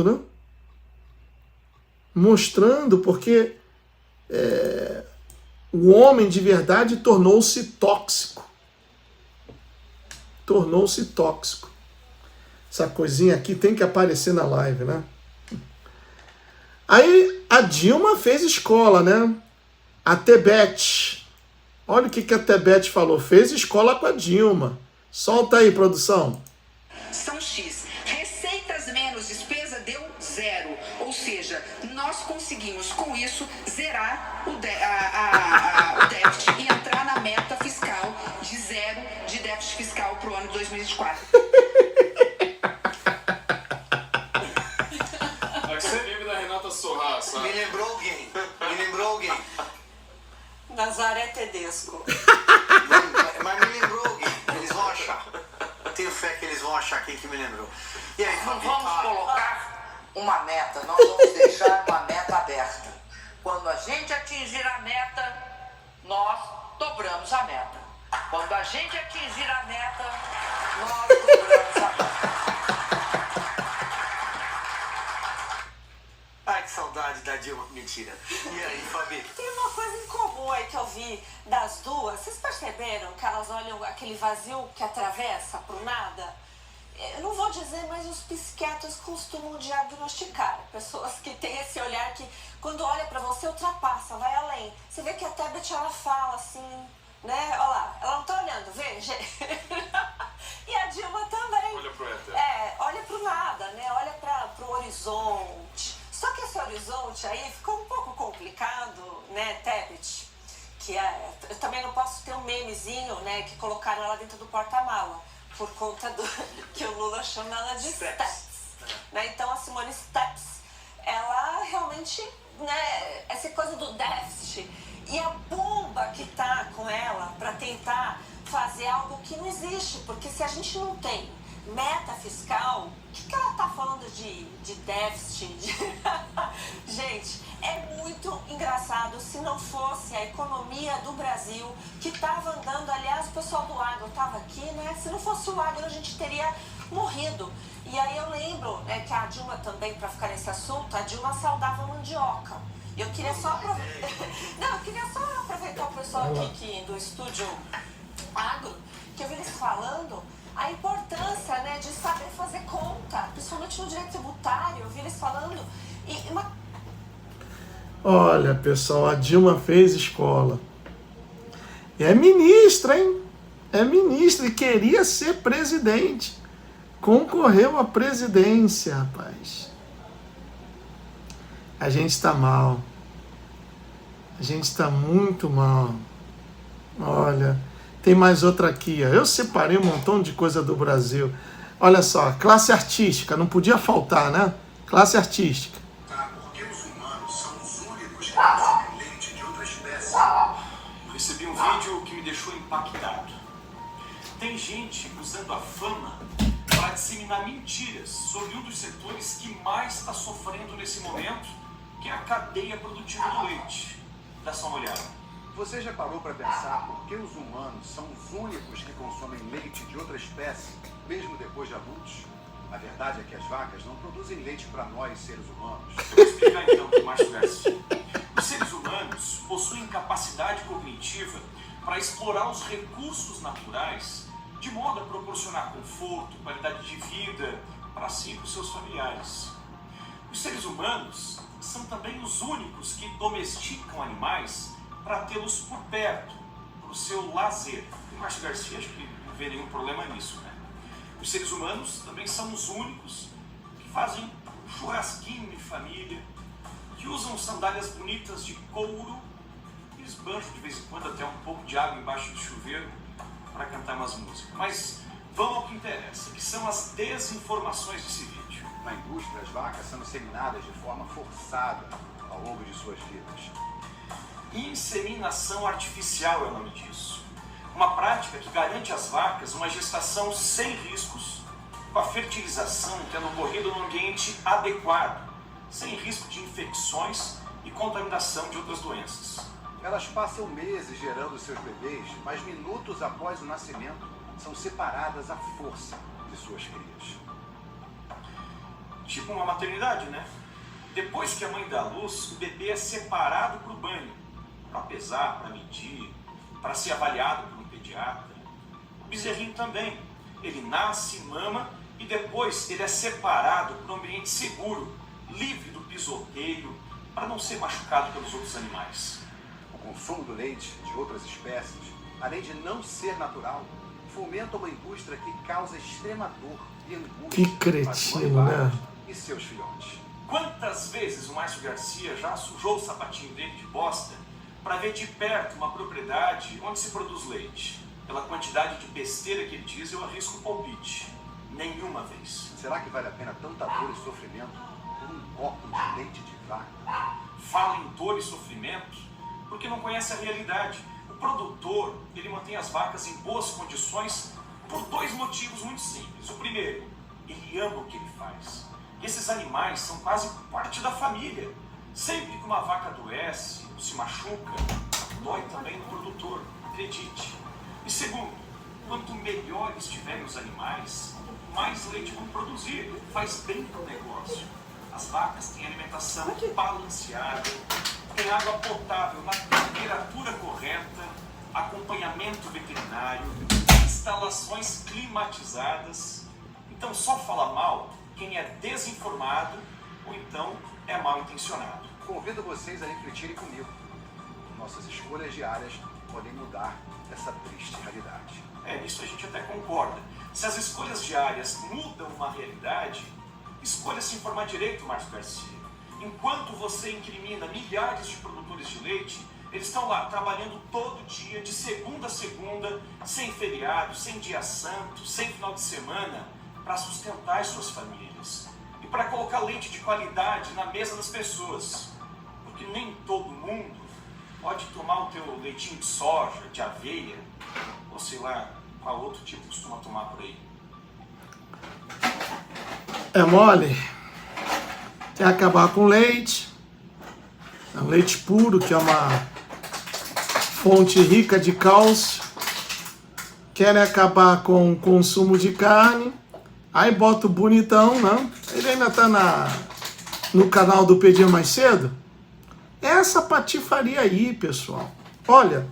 né? Mostrando porque o homem de verdade tornou-se tóxico. Tornou-se tóxico. Essa coisinha aqui tem que aparecer na live, né? Aí a Dilma fez escola, né? A Tebet. Olha o que a Tebet falou. Fez escola com a Dilma. Solta aí, produção. São X. Receitas menos despesa deu 0. Ou seja, nós conseguimos com isso zerar o déficit e entrar na meta fiscal de 0 de déficit fiscal para o ano de 2024. Você vive da Renata Sorra, sabe? Me lembrou alguém. Nazaré Tedesco. Mas me lembrou alguém. Eles vão achar. Tenho fé que eles vão achar quem que me lembrou. E aí, Não Fabi? vamos colocar uma meta, nós vamos deixar uma meta aberta. Quando a gente atingir a meta, nós dobramos a meta. Quando a gente atingir a meta, nós dobramos a meta. Ai, que saudade da Dilma. Mentira. E aí, Fabi? Tem uma coisa em comum aí que eu vi das duas. Vocês perceberam que elas olham aquele vazio que atravessa pro nada? Eu não vou dizer, mas os psiquiatras costumam diagnosticar. Pessoas que têm esse olhar que, quando olha pra você, ultrapassa, vai além. Você vê que a Tebet, ela fala assim, né? Olha lá, ela não tá olhando, veja. E a Dilma também. Olha pro éter. Olha pro nada, né? Olha pro horizonte. Só que esse horizonte aí ficou um pouco complicado, né, Tebet? Que eu também não posso ter um memezinho, né, que colocaram ela dentro do porta-mala, por conta do que o Lula chama ela de Steps. Né? Então a Simone Steps, ela realmente, né, essa coisa do déficit e a bomba que tá com ela para tentar fazer algo que não existe, porque se a gente não tem meta fiscal, o que ela tá falando de déficit? Gente, é muito engraçado. Se não fosse a economia do Brasil, que estava andando, aliás, o pessoal do agro estava aqui, né? Se não fosse o agro, a gente teria morrido. E aí eu lembro, né, que a Dilma também, para ficar nesse assunto, a Dilma saudava a mandioca. E eu queria só aproveitar... Não, eu queria só aproveitar o pessoal aqui do estúdio agro, que eu vi eles falando a importância, né, de saber fazer conta, principalmente no direito tributário. Eu vi eles falando. Olha, pessoal, a Dilma fez escola. É ministra, hein? É ministra e queria ser presidente. Concorreu à presidência, rapaz. A gente está mal. A gente está muito mal. Olha, tem mais outra aqui. Ó. Eu separei um montão de coisa do Brasil. Olha só, classe artística, não podia faltar, né? Classe artística. Porque os humanos são os únicos que consomem leite de outra espécie. Eu recebi um vídeo que me deixou impactado. Tem gente usando a fama para disseminar mentiras sobre um dos setores que mais está sofrendo nesse momento, que é a cadeia produtiva do leite. Dá só uma olhada. Você já parou para pensar por que os humanos são os únicos que consomem leite de outra espécie, mesmo depois de adultos? A verdade é que as vacas não produzem leite para nós, seres humanos. Vou explicar então o que mais conversa. Os seres humanos possuem capacidade cognitiva para explorar os recursos naturais de modo a proporcionar conforto, qualidade de vida para si e para os seus familiares. Os seres humanos são também os únicos que domesticam animais para tê-los por perto, para o seu lazer. O Márcio Garcia acho que não vê nenhum problema nisso, né? Os seres humanos também são os únicos que fazem churrasquinho de família, que usam sandálias bonitas de couro e esbanjam de vez em quando até um pouco de água embaixo do chuveiro para cantar umas músicas. Mas vamos ao que interessa, que são as desinformações desse vídeo. Na indústria, as vacas são inseminadas de forma forçada ao longo de suas vidas. Inseminação artificial é o nome disso. Uma prática que garante às vacas uma gestação sem riscos, com a fertilização tendo ocorrido num ambiente adequado, sem risco de infecções e contaminação de outras doenças. Elas passam meses gerando seus bebês, mas minutos após o nascimento são separadas à força de suas crias. Tipo uma maternidade, né? Depois que a mãe dá luz, o bebê é separado para o banho, para pesar, para medir, para ser avaliado por um pediatra. O bezerrinho também. Ele nasce, mama e depois ele é separado para um ambiente seguro, livre do pisoteio, para não ser machucado pelos outros animais. O consumo do leite de outras espécies, além de não ser natural, fomenta uma indústria que causa extrema dor e angústia Que cretino, né? E seus filhotes. Quantas vezes o Márcio Garcia já sujou o sapatinho dele de bosta para ver de perto uma propriedade onde se produz leite? Pela quantidade de besteira que ele diz, eu arrisco o palpite. Nenhuma vez. Será que vale a pena tanta dor e sofrimento por um copo de leite de vaca? Fala em dor e sofrimento porque não conhece a realidade. O produtor, ele mantém as vacas em boas condições por dois motivos muito simples. O primeiro, ele ama o que ele faz. E esses animais são quase parte da família. Sempre que uma vaca adoece ou se machuca, dói também no produtor, acredite. E segundo, quanto melhores estiverem os animais, mais leite vão produzir. Faz bem para o negócio. As vacas têm alimentação balanceada, têm água potável na temperatura correta, acompanhamento veterinário, instalações climatizadas. Então só fala mal quem é desinformado ou então é mal intencionado. Convido vocês a refletirem comigo. Nossas escolhas diárias podem mudar essa triste realidade. Nisso a gente até concorda. Se as escolhas diárias mudam uma realidade, escolha se informar direito, Márcio Garcia. Enquanto você incrimina milhares de produtores de leite, eles estão lá trabalhando todo dia, de segunda a segunda, sem feriado, sem dia santo, sem final de semana, para sustentar as suas famílias. E para colocar leite de qualidade na mesa das pessoas. Porque nem todo mundo pode tomar o teu leitinho de soja, de aveia, ou sei lá, qual outro tipo costuma tomar por aí. É mole? Quer acabar com leite? É um leite puro, que é uma fonte rica de cálcio. Querem acabar com o consumo de carne. Aí bota o bonitão, não? Ele ainda tá no canal do Pedir Mais Cedo. Essa patifaria aí, pessoal. Olha,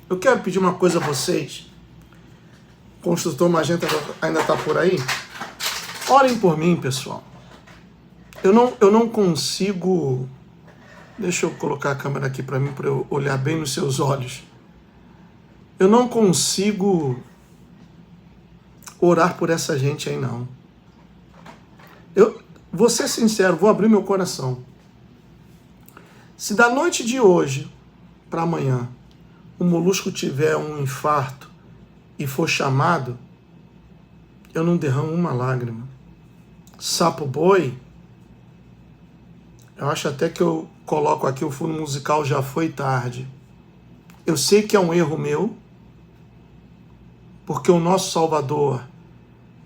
eu quero pedir uma coisa a vocês. O construtor Magenta ainda tá por aí. Orem por mim, pessoal. Eu não consigo... Deixa eu colocar a câmera aqui para mim, para eu olhar bem nos seus olhos. Eu não consigo orar por essa gente aí, não. Eu vou ser sincero, vou abrir meu coração. Se da noite de hoje para amanhã o Molusco tiver um infarto e for chamado, eu não derramo uma lágrima. Sapo Boi, eu acho até que eu coloco aqui o fundo musical Já Foi Tarde. Eu sei que é um erro meu, porque o nosso Salvador,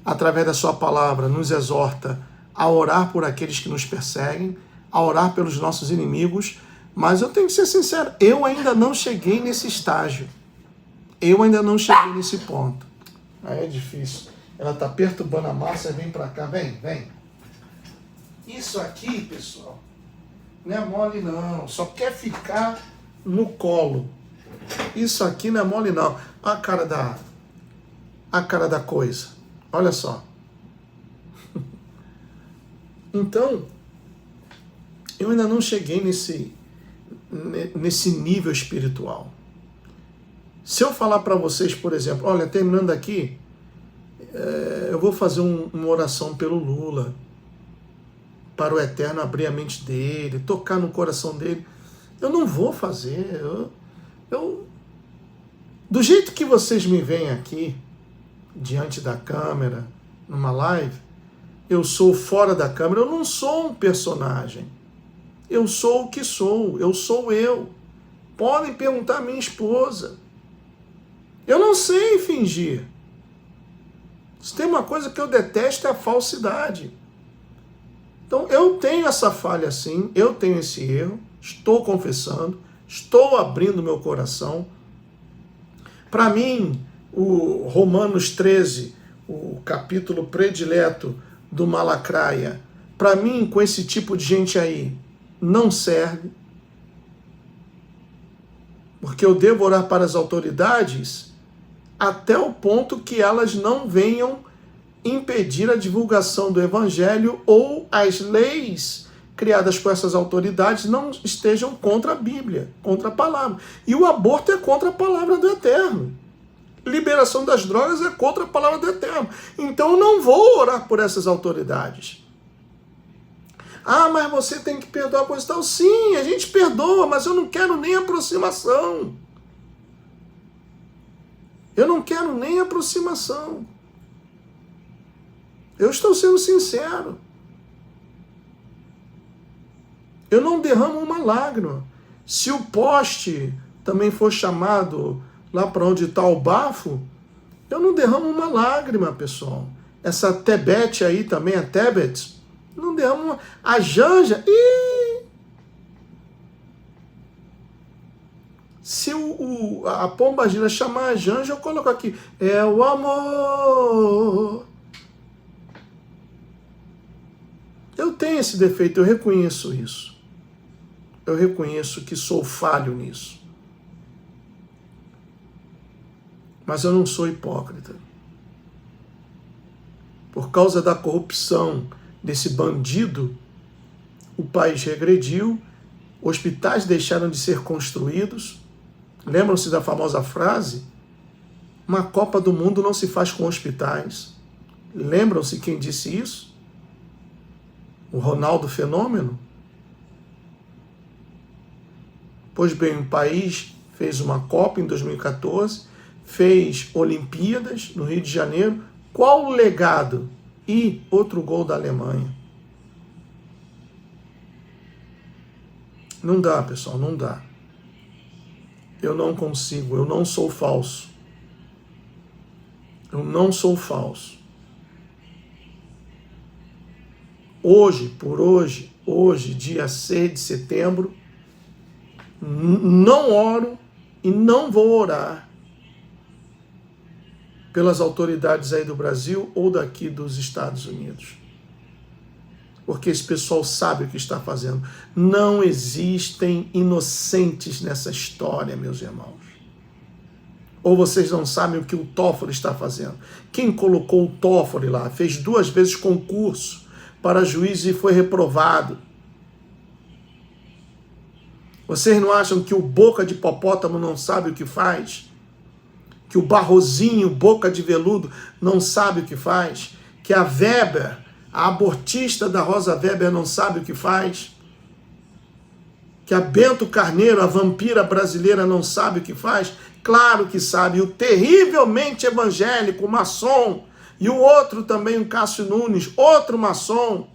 através da sua palavra, nos exorta a orar por aqueles que nos perseguem, a orar pelos nossos inimigos, mas eu tenho que ser sincero, eu ainda não cheguei nesse estágio. Eu ainda não cheguei nesse ponto. Aí é difícil. Ela tá perturbando a Márcia, vem pra cá, vem. Isso aqui, pessoal, não é mole não, só quer ficar no colo. Isso aqui não é mole não. A cara da coisa. Olha só. Então, eu ainda não cheguei nesse nível espiritual. Se eu falar para vocês, por exemplo, olha, terminando aqui, eu vou fazer uma oração pelo Lula, para o Eterno abrir a mente dele, tocar no coração dele. Eu não vou fazer. Do jeito que vocês me veem aqui, diante da câmera, numa live, eu sou fora da câmera, eu não sou um personagem. Eu sou o que sou, eu sou eu. Podem perguntar à minha esposa. Eu não sei fingir. Se tem uma coisa que eu detesto é a falsidade. Então eu tenho essa falha sim, eu tenho esse erro, estou confessando, estou abrindo meu coração. Para mim, o Romanos 13, o capítulo predileto do Malacraia, para mim, com esse tipo de gente aí, não serve. Porque eu devo orar para as autoridades até o ponto que elas não venham impedir a divulgação do evangelho ou as leis criadas por essas autoridades não estejam contra a Bíblia, contra a palavra. E o aborto é contra a palavra do Eterno. Liberação das drogas é contra a palavra do Eterno. Então eu não vou orar por essas autoridades. Ah, mas você tem que perdoar por tal. Sim, a gente perdoa, mas eu não quero nem aproximação. Eu não quero nem aproximação. Eu estou sendo sincero. Eu não derramo uma lágrima. Se o poste também for chamado lá para onde está o bafo, eu não derramo uma lágrima, pessoal. Essa Tebete aí também, a Tebet, não derramo uma... A Janja, se a Pombagira chamar a Janja, eu coloco aqui, é o amor. Eu tenho esse defeito, eu reconheço isso. Eu reconheço que sou falho nisso. Mas eu não sou hipócrita. Por causa da corrupção desse bandido, o país regrediu, hospitais deixaram de ser construídos. Lembram-se da famosa frase? Uma Copa do Mundo não se faz com hospitais. Lembram-se quem disse isso? O Ronaldo Fenômeno? Pois bem, o país fez uma Copa em 2014, fez Olimpíadas no Rio de Janeiro. Qual o legado? E outro gol da Alemanha. Não dá, pessoal, não dá. Eu não consigo, eu não sou falso. Eu não sou falso. Hoje, dia 6 de setembro, não oro e não vou orar pelas autoridades aí do Brasil ou daqui dos Estados Unidos. Porque esse pessoal sabe o que está fazendo. Não existem inocentes nessa história, meus irmãos. Ou vocês não sabem o que o Toffoli está fazendo. Quem colocou o Toffoli lá? Fez 2 vezes concurso para juiz e foi reprovado. Vocês não acham que o Boca de Hipopótamo não sabe o que faz? Que o Barrozinho, Boca de Veludo, não sabe o que faz? Que a Weber, a abortista da Rosa Weber, não sabe o que faz? Que a Bento Carneiro, a vampira brasileira, não sabe o que faz? Claro que sabe. O terrivelmente evangélico, o maçom, e o outro também, o Cássio Nunes, outro maçom,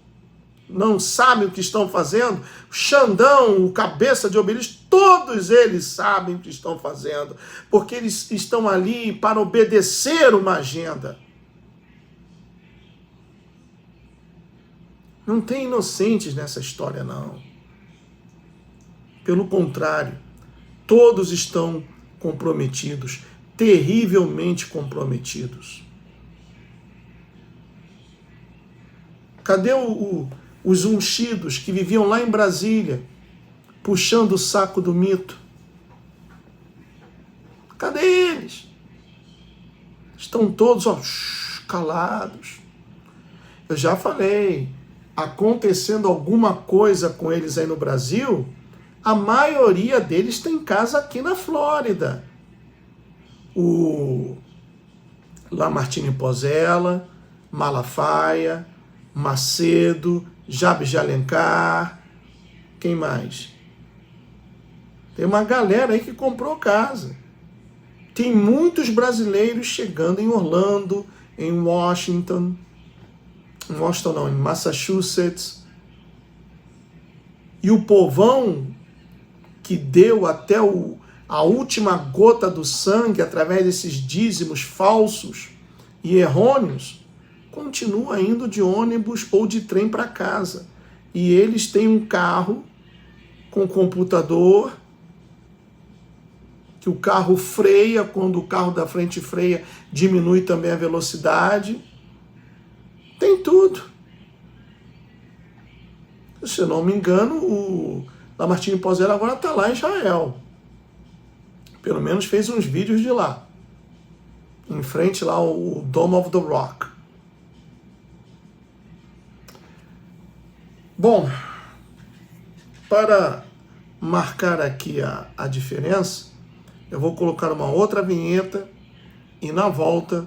não sabem o que estão fazendo. O Xandão, o cabeça de obelisco, todos eles sabem o que estão fazendo, porque eles estão ali para obedecer uma agenda. Não tem inocentes nessa história, não. Pelo contrário, todos estão comprometidos, terrivelmente comprometidos. Cadê os ungidos que viviam lá em Brasília, puxando o saco do mito? Cadê eles? Estão todos calados. Eu já falei, acontecendo alguma coisa com eles aí no Brasil, a maioria deles tem casa aqui na Flórida. O Lamartine Pozella, Malafaia, Macedo, Jabes de Alencar, quem mais? Tem uma galera aí que comprou casa. Tem muitos brasileiros chegando em Orlando, em Washington não, em Massachusetts. E o povão que deu até a última gota do sangue através desses dízimos falsos e errôneos, continua indo de ônibus ou de trem para casa. E eles têm um carro com computador, que o carro freia, quando o carro da frente freia, diminui também a velocidade. Tem tudo. Se eu não me engano, o Lamartine Pozella agora está lá em Israel. Pelo menos fez uns vídeos de lá. Em frente lá o Dome of the Rock. Bom, para marcar aqui a diferença, eu vou colocar uma outra vinheta e na volta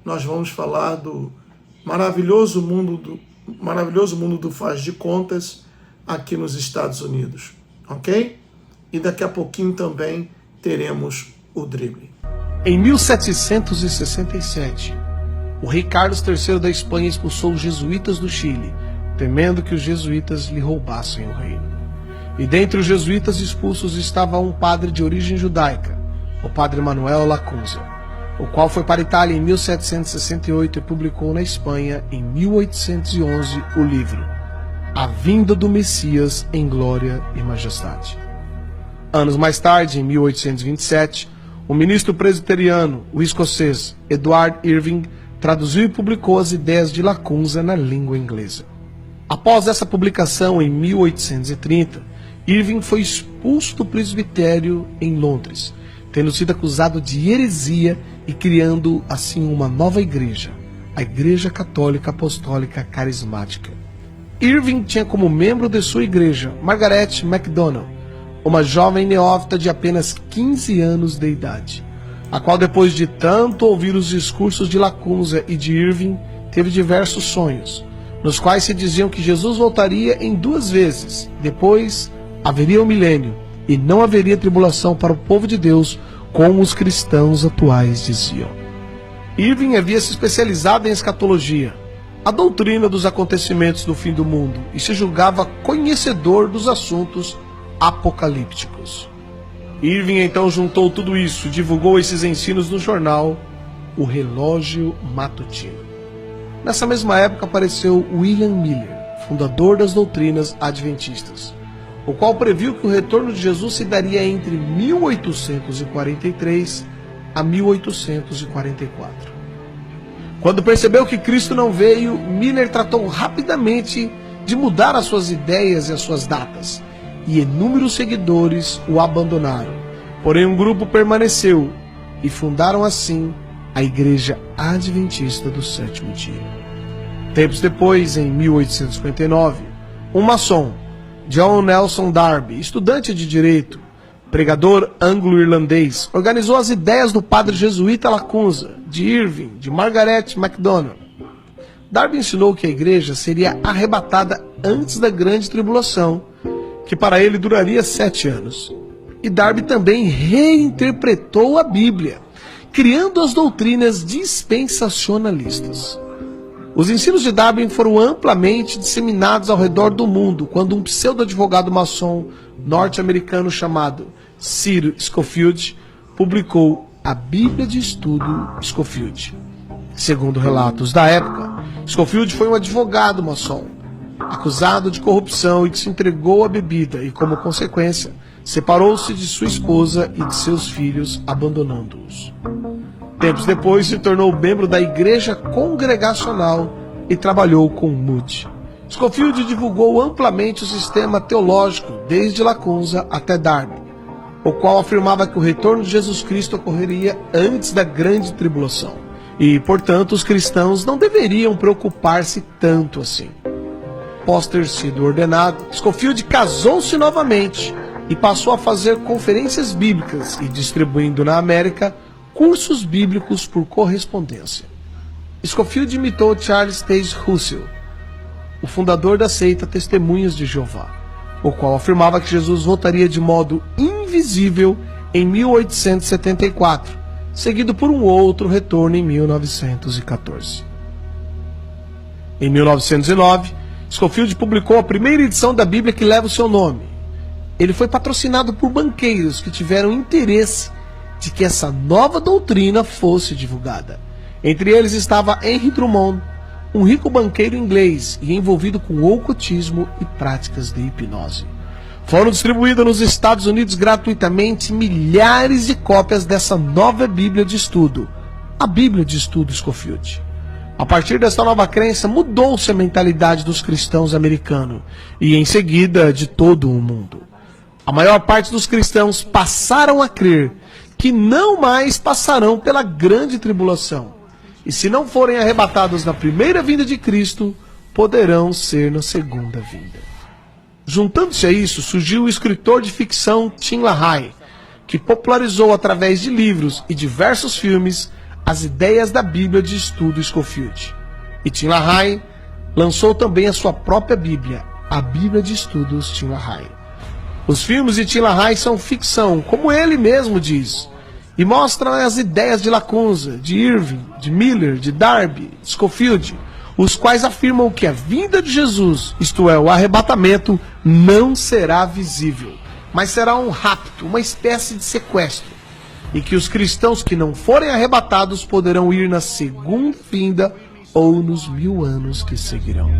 nós vamos falar do maravilhoso mundo do faz de contas aqui nos Estados Unidos, ok? E daqui a pouquinho também teremos o drible. Em 1767, o rei Carlos III da Espanha expulsou os jesuítas do Chile, temendo que os jesuítas lhe roubassem o reino. E dentre os jesuítas expulsos estava um padre de origem judaica, o padre Manuel Lacunza, o qual foi para a Itália em 1768 e publicou na Espanha, em 1811, o livro A Vinda do Messias em Glória e Majestade. Anos mais tarde, em 1827, o ministro presbiteriano, o escocês Edward Irving, traduziu e publicou as ideias de Lacunza na língua inglesa. Após essa publicação, em 1830, Irving foi expulso do presbitério em Londres, tendo sido acusado de heresia e criando assim uma nova igreja, a Igreja Católica Apostólica Carismática. Irving tinha como membro de sua igreja Margaret MacDonald, uma jovem neófita de apenas 15 anos de idade, a qual, depois de tanto ouvir os discursos de Lacunza e de Irving, teve diversos sonhos, nos quais se diziam que Jesus voltaria em 2 vezes, depois haveria o milênio e não haveria tribulação para o povo de Deus, como os cristãos atuais diziam. Irving havia se especializado em escatologia, a doutrina dos acontecimentos do fim do mundo, e se julgava conhecedor dos assuntos apocalípticos. Irving então juntou tudo isso e divulgou esses ensinos no jornal O Relógio Matutino. Nessa mesma época apareceu William Miller, fundador das doutrinas adventistas, o qual previu que o retorno de Jesus se daria entre 1843 a 1844. Quando percebeu que Cristo não veio, Miller tratou rapidamente de mudar as suas ideias e as suas datas, e inúmeros seguidores o abandonaram. Porém, um grupo permaneceu e fundaram assim a Igreja Adventista do Sétimo Dia. Tempos depois, em 1859, um maçom, John Nelson Darby, estudante de direito, pregador anglo-irlandês, organizou as ideias do padre jesuíta Lacunza, de Irving, de Margaret MacDonald. Darby ensinou que a igreja seria arrebatada antes da grande tribulação, que para ele duraria 7 anos. E Darby também reinterpretou a Bíblia, criando as doutrinas dispensacionalistas. Os ensinos de Darby foram amplamente disseminados ao redor do mundo quando um pseudo-advogado maçom norte-americano chamado Cyril Scofield publicou a Bíblia de Estudo Scofield. Segundo relatos da época, Scofield foi um advogado maçom, acusado de corrupção e que se entregou à bebida e, como consequência, separou-se de sua esposa e de seus filhos, abandonando-os. Tempos depois, se tornou membro da Igreja Congregacional e trabalhou com Moody. Scofield divulgou amplamente o sistema teológico, desde Lacunza até Darby, o qual afirmava que o retorno de Jesus Cristo ocorreria antes da grande tribulação, e, portanto, os cristãos não deveriam preocupar-se tanto assim. Após ter sido ordenado, Scofield casou-se novamente e passou a fazer conferências bíblicas e distribuindo na América cursos bíblicos por correspondência. Scofield imitou Charles Taze Russell, o fundador da seita Testemunhas de Jeová, o qual afirmava que Jesus voltaria de modo invisível em 1874, seguido por um outro retorno em 1914. Em 1909, Scofield publicou a primeira edição da Bíblia que leva o seu nome. Ele foi patrocinado por banqueiros que tiveram interesse de que essa nova doutrina fosse divulgada. Entre eles estava Henry Drummond, um rico banqueiro inglês e envolvido com ocultismo e práticas de hipnose. Foram distribuídas nos Estados Unidos gratuitamente milhares de cópias dessa nova Bíblia de estudo, a Bíblia de Estudo Scofield. A partir dessa nova crença, mudou-se a mentalidade dos cristãos americanos e, em seguida, de todo o mundo. A maior parte dos cristãos passaram a crer que não mais passarão pela grande tribulação. E se não forem arrebatados na primeira vinda de Cristo, poderão ser na segunda vinda. Juntando-se a isso, surgiu o escritor de ficção Tim LaHaye, que popularizou através de livros e diversos filmes as ideias da Bíblia de estudo Scofield. E Tim LaHaye lançou também a sua própria Bíblia, a Bíblia de Estudos Tim LaHaye. Os filmes de Tim LaHaye são ficção, como ele mesmo diz, e mostram as ideias de Lacunza, de Irving, de Miller, de Darby, de Scofield, os quais afirmam que a vinda de Jesus, isto é, o arrebatamento, não será visível, mas será um rapto, uma espécie de sequestro, e que os cristãos que não forem arrebatados poderão ir na segunda vinda ou nos 1000 anos que seguirão.